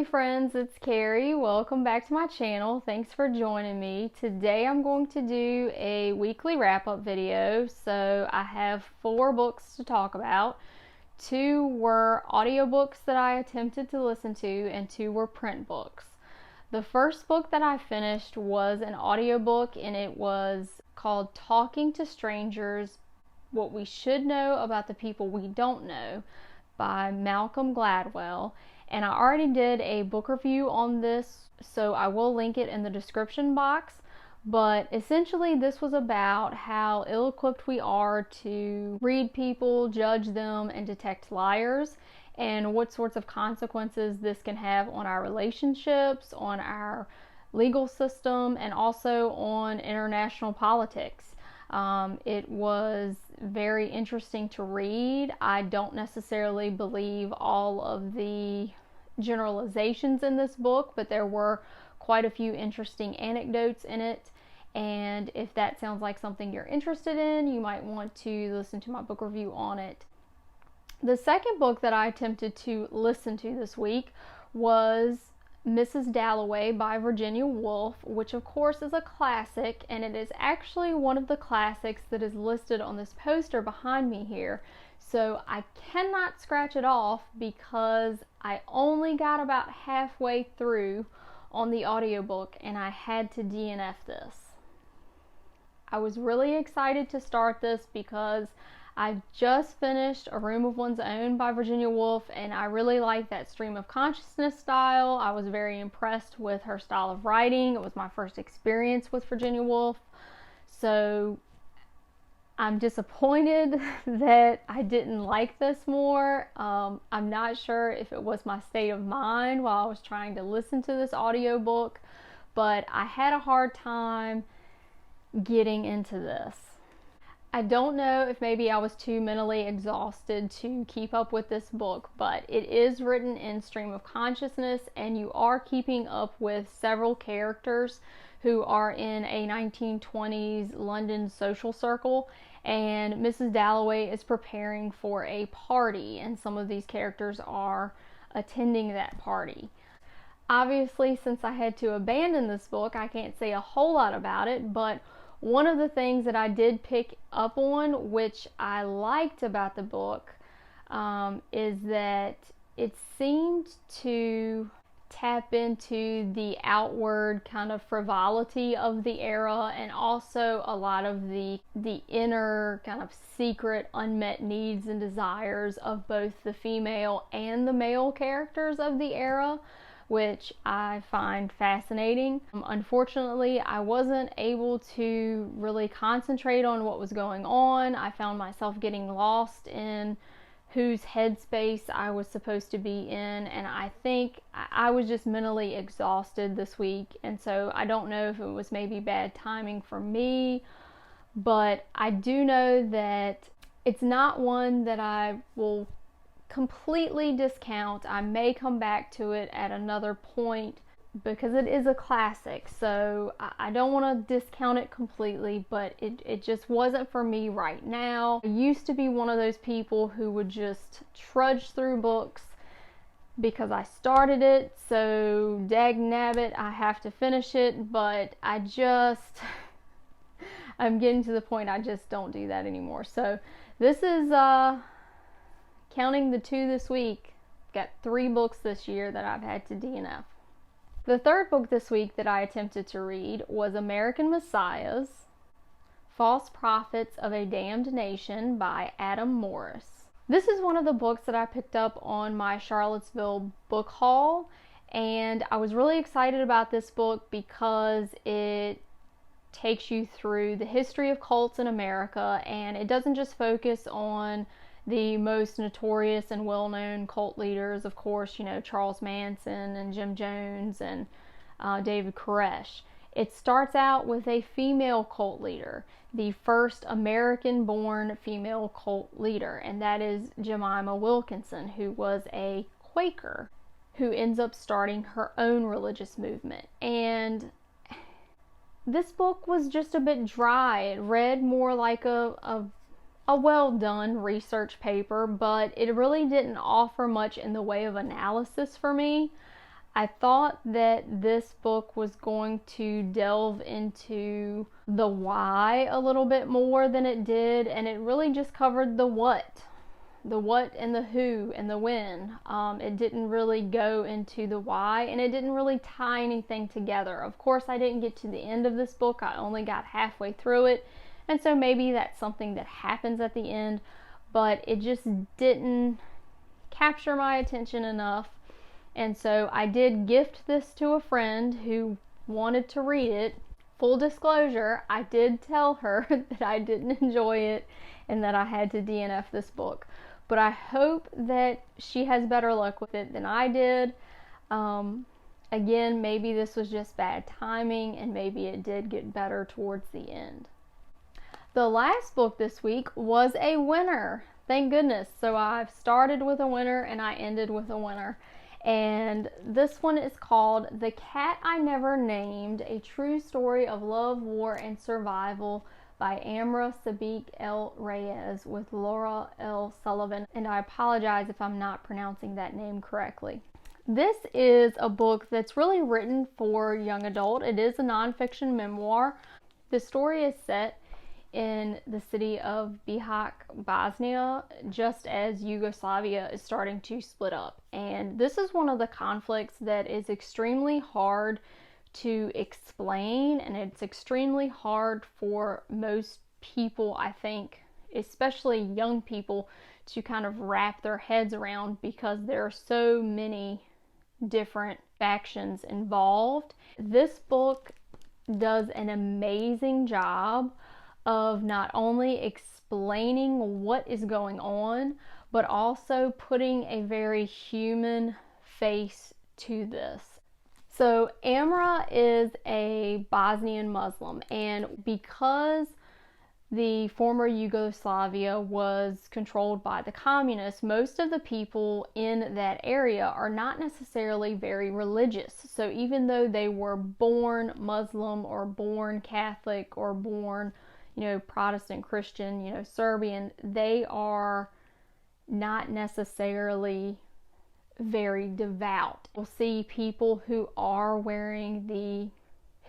Hey friends, it's Carrie. Welcome back to my channel. Thanks for joining me. Today I'm going to do a weekly wrap-up video. So I have 4 books to talk about. 2 were audiobooks that I attempted to listen to, and 2 were print books. The first book that I finished was an audiobook, and it was called Talking to Strangers: What We Should Know About the People We Don't Know by Malcolm Gladwell. And I already did a book review on this, so I will link it in the description box. But essentially this was about how ill-equipped we are to read people, judge them, and detect liars, and what sorts of consequences this can have on our relationships, on our legal system, and also on international politics. It was very interesting to read. I don't necessarily believe all of the generalizations in this book, but there were quite a few interesting anecdotes in it, and if that sounds like something you're interested in, you might want to listen to my book review on it. The second book that I attempted to listen to this week was Mrs. Dalloway by Virginia Woolf, which of course is a classic, and it is actually one of the classics that is listed on this poster behind me here. So I cannot scratch it off because I only got about halfway through on the audiobook and I had to DNF this. I was really excited to start this because I just finished A Room of One's Own by Virginia Woolf, and I really like that stream of consciousness style. I was very impressed with her style of writing. It was my first experience with Virginia Woolf. So I'm disappointed that I didn't like this more. I'm not sure if it was my state of mind while I was trying to listen to this audiobook, but I had a hard time getting into this. I don't know if maybe I was too mentally exhausted to keep up with this book, but it is written in stream of consciousness, and you are keeping up with several characters who are in a 1920s London social circle, and Mrs. Dalloway is preparing for a party, and some of these characters are attending that party. Obviously, since I had to abandon this book, I can't say a whole lot about it, but one of the things that I did pick up on, which I liked about the book, is that it seemed to tap into the outward kind of frivolity of the era, and also a lot of the inner kind of secret unmet needs and desires of both the female and the male characters of the era, which I find fascinating. Unfortunately, I wasn't able to really concentrate on what was going on. I found myself getting lost in whose headspace I was supposed to be in, and I think I was just mentally exhausted this week, and so I don't know if it was maybe bad timing for me, but I do know that it's not one that I will completely discount. I may come back to it at another point because it is a classic, so I don't want to discount it completely, but it just wasn't for me right now. I used to be one of those people who would just trudge through books because I started it, so dag nabbit, I have to finish it, but I'm getting to the point I just don't do that anymore. So this is counting the 2 this week, got 3 books this year that I've had to DNF. The third book this week that I attempted to read was American Messiahs: False Prophets of a Damned Nation by Adam Morris. This is one of the books that I picked up on my Charlottesville book haul, and I was really excited about this book because it takes you through the history of cults in America, and it doesn't just focus on the most notorious and well-known cult leaders, of course, you know, Charles Manson and Jim Jones and David Koresh. It starts out with a female cult leader, the first American-born female cult leader, and that is Jemima Wilkinson, who was a Quaker, who ends up starting her own religious movement. And this book was just a bit dry. It read more like a well-done research paper, but it really didn't offer much in the way of analysis for me. I thought that this book was going to delve into the why a little bit more than it did, and it really just covered the what and the who and the when. It didn't really go into the why, and it didn't really tie anything together. Of course, I didn't get to the end of this book. I only got halfway through it, and so maybe that's something that happens at the end, but it just didn't capture my attention enough. And so I did gift this to a friend who wanted to read it. Full disclosure, I did tell her that I didn't enjoy it and that I had to DNF this book. But I hope that she has better luck with it than I did. Again, maybe this was just bad timing, and maybe it did get better towards the end. The last book this week was a winner. Thank goodness. So I've started with a winner and I ended with a winner. And this one is called The Cat I Never Named, a true story of love, war, and survival by Amra, Sabic-El-Rayess with Laura L. Sullivan. And I apologize if I'm not pronouncing that name correctly. This is a book that's really written for young adult. It is a nonfiction memoir. The story is set in the city of Bihać, Bosnia, just as Yugoslavia is starting to split up. And this is one of the conflicts that is extremely hard to explain, and it's extremely hard for most people, I think, especially young people, to kind of wrap their heads around, because there are so many different factions involved. This book does an amazing job of not only explaining what is going on, but also putting a very human face to this. So Amra is a Bosnian Muslim, and because the former Yugoslavia was controlled by the communists, most of the people in that area are not necessarily very religious. So even though they were born Muslim or born Catholic or born Protestant, Christian, Serbian, they are not necessarily very devout. You'll see people who are wearing the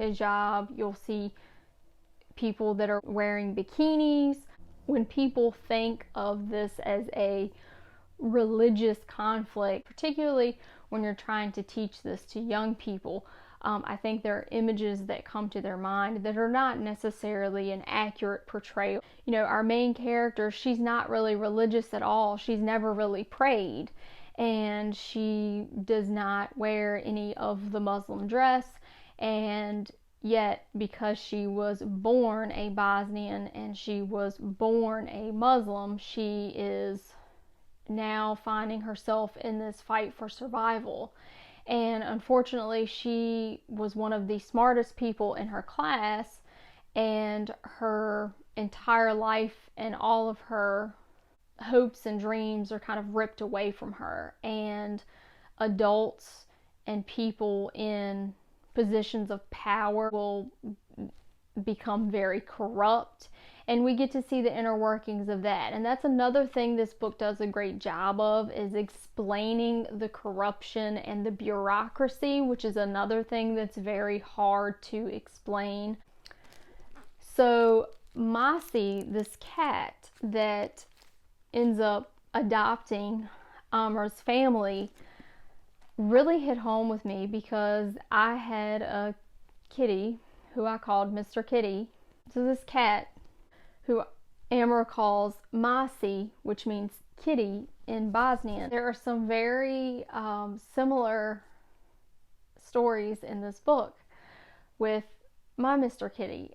hijab. You'll see people that are wearing bikinis. When people think of this as a religious conflict, particularly when you're trying to teach this to young people, I think there are images that come to their mind that are not necessarily an accurate portrayal. Our main character, she's not really religious at all. She's never really prayed, and she does not wear any of the Muslim dress, and yet because she was born a Bosnian and she was born a Muslim, she is now finding herself in this fight for survival. And unfortunately, she was one of the smartest people in her class, and her entire life and all of her hopes and dreams are kind of ripped away from her. And adults and people in positions of power will become very corrupt, and we get to see the inner workings of that. And that's another thing this book does a great job of, is explaining the corruption and the bureaucracy, which is another thing that's very hard to explain. So Masi, this cat that ends up adopting Amra's family, really hit home with me, because I had a kitty who I called Mr. Kitty. So this cat, who Amra calls Masi, which means kitty in Bosnian. There are some very similar stories in this book with my Mr. Kitty.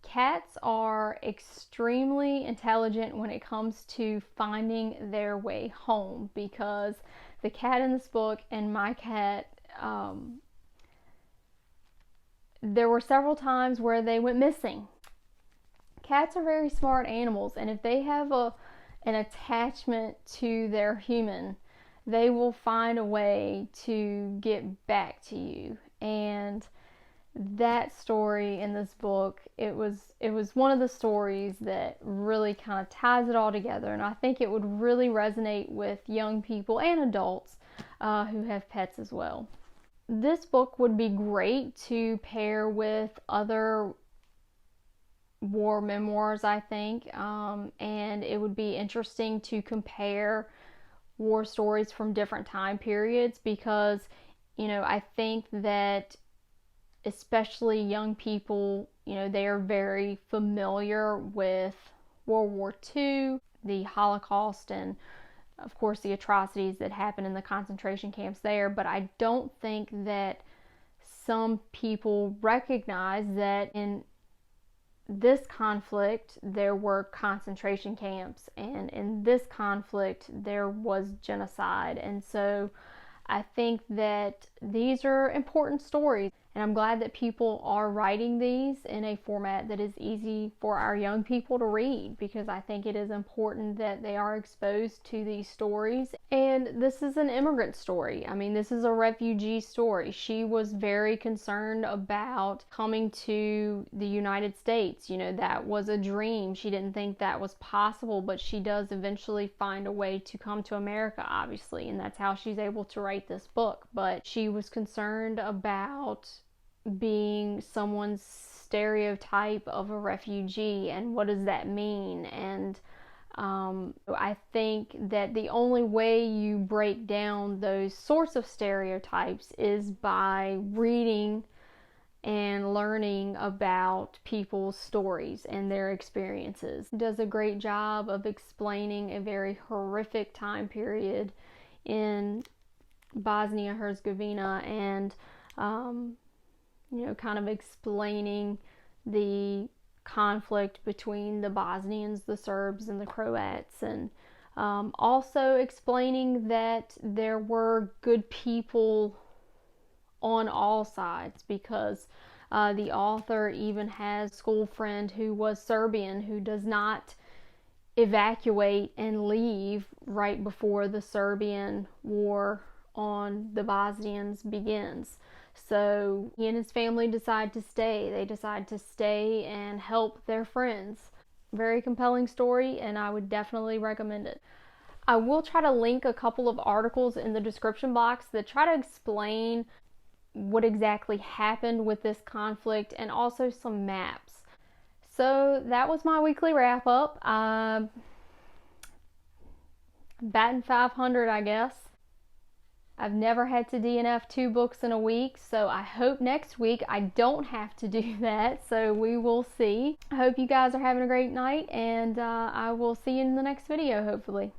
Cats are extremely intelligent when it comes to finding their way home, because the cat in this book and my cat, there were several times where they went missing. Cats are very smart animals, and if they have an attachment to their human, they will find a way to get back to you. And that story in this book, it was one of the stories that really kind of ties it all together, and I think it would really resonate with young people and adults who have pets as well. This book would be great to pair with other war memoirs, I think, and it would be interesting to compare war stories from different time periods, because, you know, I think that especially young people, you know, they are very familiar with World War II, the Holocaust, and of course the atrocities that happened in the concentration camps there, but I don't think that some people recognize that in this conflict there were concentration camps, and in this conflict there was genocide. And so I think that these are important stories, and I'm glad that people are writing these in a format that is easy for our young people to read, because I think it is important that they are exposed to these stories. And this is an immigrant story. I mean, this is a refugee story. She was very concerned about coming to the United States. You know, that was a dream. She didn't think that was possible, but she does eventually find a way to come to America, obviously, and that's how she's able to write this book. But she was concerned about being someone's stereotype of a refugee, and what does that mean? And I think that the only way you break down those sorts of stereotypes is by reading and learning about people's stories and their experiences. It does a great job of explaining a very horrific time period in Bosnia-Herzegovina, and you know, kind of explaining the conflict between the Bosnians, the Serbs, and the Croats, and also explaining that there were good people on all sides, because the author even has a school friend who was Serbian who does not evacuate and leave right before the Serbian war on the Bosnians begins. So he and his family decide to stay. They decide to stay and help their friends. Very compelling story, and I would definitely recommend it. I will try to link a couple of articles in the description box that try to explain what exactly happened with this conflict, and also some maps. So that was my weekly wrap up. Batting 500, I guess. I've never had to DNF 2 books in a week, so I hope next week I don't have to do that, so we will see. I hope you guys are having a great night, and I will see you in the next video, hopefully.